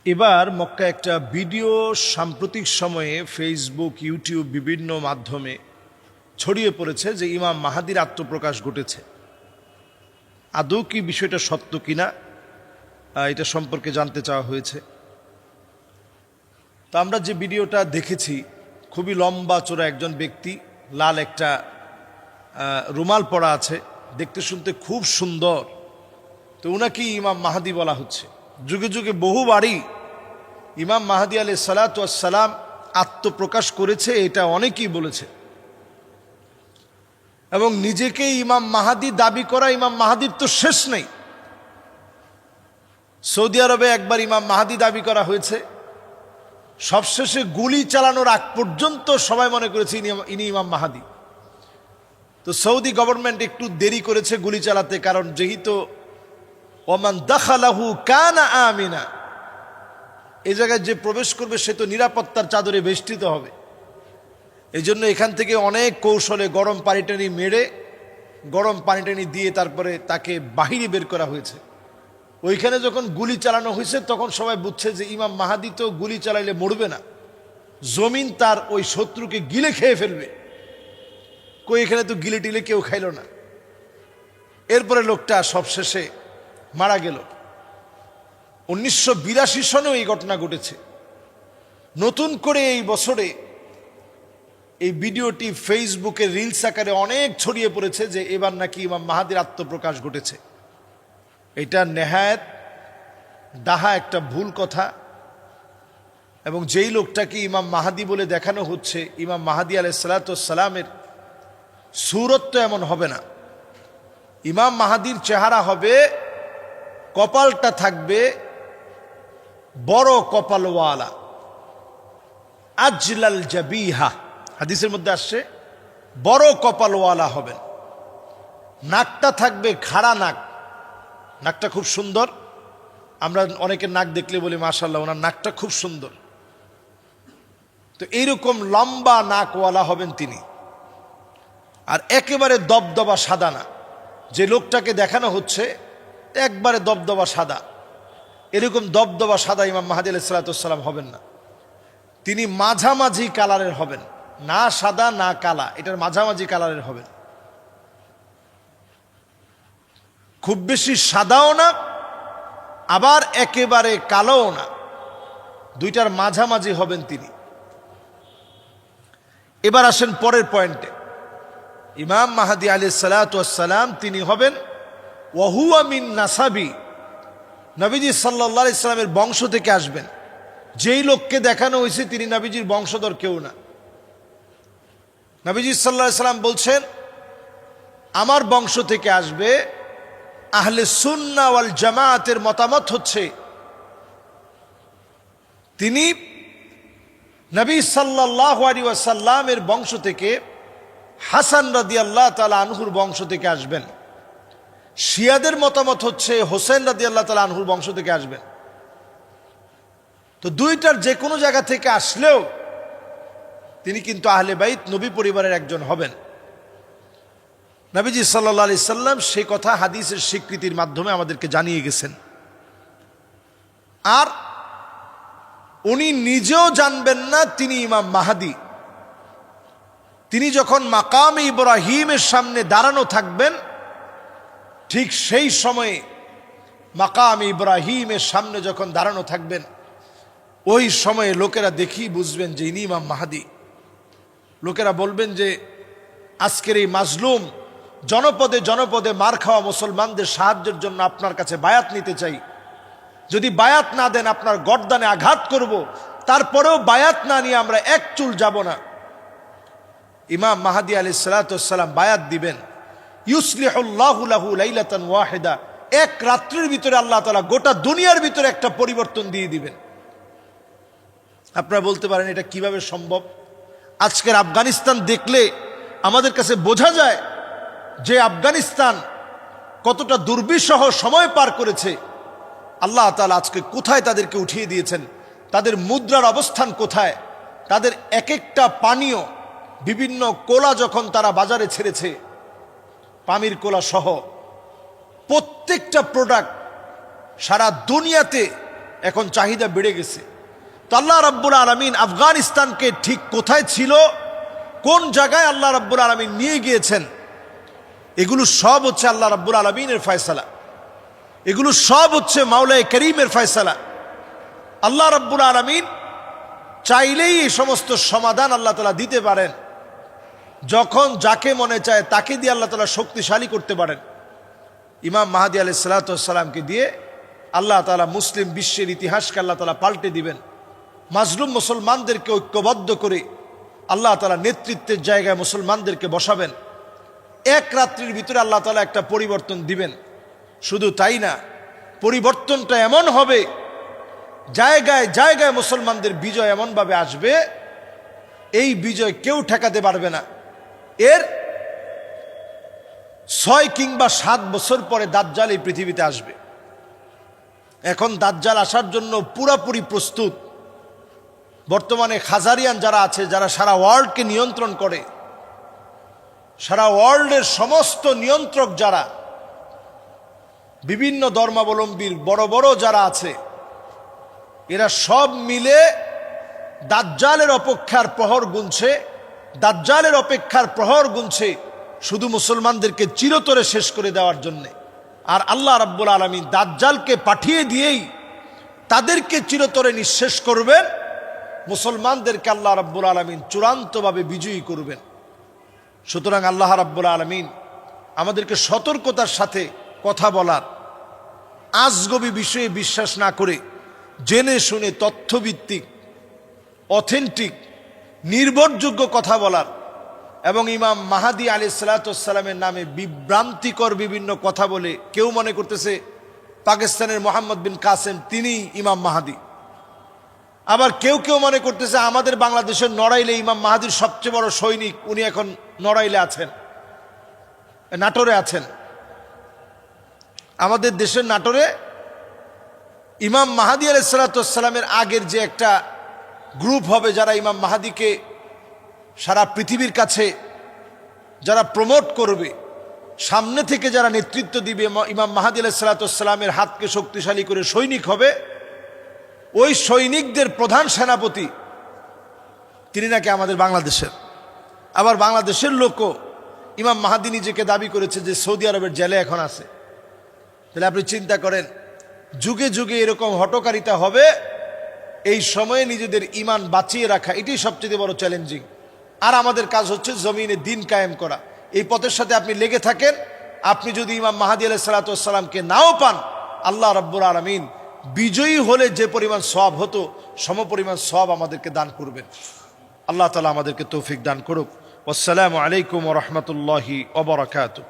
এবার মক্কা একটা ভিডিও সাম্প্রতিক সময়ে ফেসবুক, ইউটিউব বিভিন্ন মাধ্যমে ছড়িয়ে পড়েছে যে ইমাম মাহাদির আত্মপ্রকাশ ঘটেছে। আদৌ কি বিষয়টা সত্য কিনা এটা সম্পর্কে জানতে চাওয়া হয়েছে। তো আমরা যে ভিডিওটা দেখেছি, খুবই লম্বা চোরা একজন ব্যক্তি, লাল একটা রুমাল পরা আছে, দেখতে শুনতে খুব সুন্দর। তো উনাকেই ইমাম মাহাদি বলা হচ্ছে। যুগে যুগে বহুবারই ইমাম মাহাদি আলাইহিস সালাতু ওয়াস সালাম আত্মপ্রকাশ করেছে, এটা অনেকেই বলেছে। এবং নিজেকে ইমাম মাহাদি দাবি করা, ইমাম মাহাদির তো শেষ নেই। সৌদি আরবে একবার ইমাম মাহাদি দাবি করা হয়েছে, সবশেষে গুলি চালানোর আগ পর্যন্ত সবাই মনে করেছে ইনি ইমাম মাহাদি। তো সৌদি গভর্নমেন্ট একটু দেরি করেছে গুলি চালাতে, কারণ যেহেতু ওমান দাখালাহু কানা আমিনা, এই জায়গায় যে প্রবেশ করবে সে তো নিরাপত্তার চাদরে বেষ্টিত হবে। এই জন্য এখান থেকে অনেক কৌশলে গরম পানিটানি মেরে, গরম পানিটানি দিয়ে তারপরে তাকে বাহিরে বের করা হয়েছে। ওইখানে যখন গুলি চালানো হয়েছে তখন সবাই বুঝছে যে ইমাম মাহাদি তো গুলি চালাইলে মরবে না, জমিন তার ওই শত্রুকে গিলে খেয়ে ফেলবে। কই এখানে তো গিলে টিলে কেউ খাইল না। এরপরে লোকটা সবশেষে মারা গেল। 1982 সনেও এই ঘটনা ঘটেছে। নতুন করে এই বছরে এই ভিডিওটি ফেসবুকে রিলস আকারে অনেক ছড়িয়ে পড়েছে যে এবার নাকি ইমাম মাহাদির আত্মপ্রকাশ ঘটেছে। এটা নেহায়েত ডাহা একটা ভুল কথা। এবং যেই লোকটাকে ইমাম মাহাদি বলে দেখানো হচ্ছে, ইমাম মাহাদি আলাইহিস সালাতু ওয়াস সালামের সূরত তো এমন হবে না। ইমাম মাহাদির চেহারা হবে, কপালটা থাকবে বড় কপালওয়ালা, আজলাল জাবিহা, হাদিসের মধ্যে আসছে বড় কপালওয়ালা হবেন। নাকটা থাকবে খাড়া নাক, নাকটা খুব সুন্দর। আমরা অনেকের নাক দেখলে বলি মাশাআল্লাহ, ওনার নাকটা খুব সুন্দর। তো এইরকম লম্বা নাকওয়ালা হবেন তিনি। আর একেবারে দবদবা সাদা না, যে লোকটাকে দেখানো হচ্ছে একবারে দবদবা সাদা, এরকম দবদবা সাদা ইমাম মাহাদি আলাইহিস সালাতু ওয়াস সালাম হবেন না। তিনি মাঝামাঝি কালারের হবেন, না সাদা না কালা, এটার মাঝামাঝি কালারের হবেন। খুব বেশি সাদাও না, আবার একেবারে কালোও না, দুইটার মাঝামাঝি হবেন তিনি। এবার আসেন পরের পয়েন্টে। ইমাম মাহাদি আলাইহিস সালাতু ওয়াস সালাম তিনি হবেন ওয়াহুয়া মিন নাসাবি, নবীজি সাল্লাল্লাহু আলাইহি সাল্লামের বংশ থেকে আসবেন। যেই লোককে দেখানো হয়েছে তিনি নবীজির বংশধর কেউ না। নবীজি সাল্লাল্লাহু আলাইহি সাল্লাম বলছেন আমার বংশ থেকে আসবে। আহলে সুন্নাহ ওয়াল জামাতের মতামত হচ্ছে তিনি নবী সাল্লাল্লাহু আলাইহি ওয়াসাল্লামের বংশ থেকে হাসান রাদিয়াল্লাহু তাআলা আনহুর বংশ থেকে আসবেন। শিয়াদের মতামত হচ্ছে হোসেন রাদিয়াল্লাহু তাআলা আনহুর বংশ থেকে আসবেন। তো দুইটার যে কোনো জায়গা থেকে আসলেও তিনি কিন্তু আহলে বাইত, নবী পরিবারের একজন হবেন। নবীজি সাল্লাল্লাহু আলাইহি সাল্লাম সেই কথা হাদিসের স্বীকৃতির মাধ্যমে আমাদেরকে জানিয়ে গেছেন। আর উনি নিজেও জানবেন না তিনি ইমাম মাহাদি। তিনি যখন মাকামে ইব্রাহিমের সামনে দাঁড়ানো থাকবেন, ঠিক সেই সময়ে মাকামে ইব্রাহিমের সামনে যখন দাঁড়ানো থাকবেন, ওই সময়ে লোকেরা দেখি বুঝবেন যে ইনি ইমাম মাহাদি। লোকেরা বলবেন যে আজকের এই মাজলুম জনপদে জনপদে মার খাওয়া মুসলমানদের সাহায্যের জন্য আপনার কাছে বায়াত নিতে চাই। যদি বায়াত না দেন আপনার গর্দানে আঘাত করব, তারপরেও বায়াত না নিয়ে আমরা এক চুল যাব না। ইমাম মাহাদি আলাইহিস সালাতু ওয়াস সালাম বায়াত দিবেন। ইউসলিহুল্লাহু লাহু লাইলাতান ওয়াহিদা, এক রাত্রির ভিতরে আল্লাহ তাআলা গোটা দুনিয়ার ভিতরে একটা পরিবর্তন দিয়ে দিবেন। আপনারা বলতে পারেন এটা কিভাবে সম্ভব? আজকের আফগানিস্তান দেখলে আমাদের কাছে বোঝা যায় যে আফগানিস্তান কতটা দুর্বিষহ সময় পার করেছে। আল্লাহ তাআলা আজকে কোথায় তাদেরকে উঠিয়ে দিয়েছেন, তাদের মুদ্রার অবস্থান কোথায়, তাদের এক একটা পানীয়, বিভিন্ন কোলা যখন তারা বাজারে ছেড়েছে, পামির কোলা সহ প্রত্যেকটা প্রোডাক্ট সারা দুনিয়াতে এখন চাহিদা বেড়ে গেছে। তো আল্লাহ রাব্বুল আলামিন আফগানিস্তানকে ঠিক কোথায় ছিল, কোন জায়গায় আল্লাহ রাব্বুল আলামিন নিয়ে গিয়েছেন, এগুলো সব হচ্ছে আল্লাহ রাব্বুল আলামিনের ফয়সালা, এগুলো সব হচ্ছে মাওলায়ে করিমের ফয়সালা। আল্লাহ রাব্বুল আলামিন চাইলেই এই সমস্ত সমাধান আল্লাহ তাআলা দিতে পারেন, যখন যাকে মনে চায় তাকে দিয়ে আল্লাহ তাআলা শক্তিশালী করতে পারেন। ইমাম মাহদী আলাইহিস সালাতু ওয়াস সালামকে দিয়ে আল্লাহ তাআলা মুসলিম বিশ্বের ইতিহাসকে আল্লাহ তাআলা পাল্টে দিবেন। মাজলুম মুসলমানদেরকে ঐক্যবদ্ধ করে আল্লাহ তাআলা নেতৃত্বের জায়গায় মুসলমানদেরকে বসাবেন। এক রাত্রির ভিতরে আল্লাহ তাআলা একটা পরিবর্তন দিবেন। শুধু তাই না, পরিবর্তনটা এমন হবে, জায়গায় জায়গায় মুসলমানদের বিজয় এমনভাবে আসবে, এই বিজয় কেউ ঠেকাতে পারবে না। এর 6 কিংবা 7 বছর পরে দাজ্জাল এই পৃথিবীতে আসবে। এখন দাজ্জাল আসার জন্য পুরোপুরি প্রস্তুত। বর্তমানে খাজারিয়ান যারা আছে, যারা সারা ওয়ার্ল্ডকে নিয়ন্ত্রণ করে, সারা ওয়ার্ল্ডের সমস্ত নিয়ন্ত্রক যারা, বিভিন্ন ধর্মাবলম্বীর বড় বড় যারা আছে, এরা সব মিলে দাজ্জালের অপেক্ষার প্রহর গুনছে, দাজ্জালের অপেক্ষার প্রহর গুনছে শুধু মুসলমানদেরকে চিরতরে শেষ করে দেওয়ার জন্যে। আর আল্লাহ রাব্বুল আলামিন দাজ্জালকে পাঠিয়ে দিয়েই তাদেরকে চিরতরে নিঃশেষ করবেন, মুসলমানদেরকে আল্লাহ রাব্বুল আলামিন চূড়ান্তভাবে বিজয়ী করবেন। সুতরাং আল্লাহ রাব্বুল আলামিন আমাদেরকে সতর্কতার সাথে কথা বলার, আজগবি বিষয়ে বিশ্বাস না করে জেনে শুনে তথ্যভিত্তিক, অথেন্টিক, নির্ভরযোগ্য কথা বলার, এবং ইমাম মাহাদি আলাইহিস সালাতু ওয়াস সালামের নামে বিভ্রান্তিকর বিভিন্ন কথা বলে কেউ মনে করতেছে পাকিস্তানের মোহাম্মদ বিন কাসেম তিনি ইমাম মাহাদি, আবার কেউ কেউ মনে করতেছে আমাদের বাংলাদেশের নড়াইলে ইমাম মাহাদির সবচেয়ে বড় সৈনিক, উনি এখন নড়াইলে আছেন, নাটোরে আছেন। আমাদের দেশের নাটোরে ইমাম মাহাদি আলাইহিস সালাতু ওয়াস সালামের আগের যে একটা গ্রুপ হবে, যারা ইমাম মাহাদিকে সারা পৃথিবীর কাছে যারা প্রমোট করবে, সামনে থেকে যারা নেতৃত্ব দিবে, ইমাম মাহাদি আলাইহিস সালাতু ওয়াস সালামের হাতকে শক্তিশালী করে সৈনিক হবে, ওই সৈনিকদের প্রধান সেনাপতি তিনি নাকি আমাদের বাংলাদেশের। আবার বাংলাদেশের লোকও ইমাম মাহাদি নিজেকে দাবি করেছে যে সৌদি আরবের জেলে এখন আছে। তাহলে আপনি চিন্তা করেন, যুগে যুগে এরকম হটকারিতা হবে, এই সময়ে নিজেদের ঈমান বাঁচিয়ে রাখা এটাই সবচেয়ে বড় চ্যালেঞ্জিং। আর আমাদের কাজ হচ্ছে জমিনে দিন কায়েম করা। এই পথের সাথে আপনি লেগে থাকেন। আপনি যদি ইমাম মাহাদি আলাইহিস সালাতু ওয়াস সালামকে নাও পান, আল্লাহ রাব্বুল আলামিন বিজয়ী হলে যে পরিমাণ সওয়াব হতো সমপরিমাণ সওয়াব আমাদেরকে দান করবেন। আল্লাহ তাআলা আমাদেরকে তৌফিক দান করুক। আসসালামু আলাইকুম ওয়া রাহমাতুল্লাহি ওয়া বারাকাতুহু।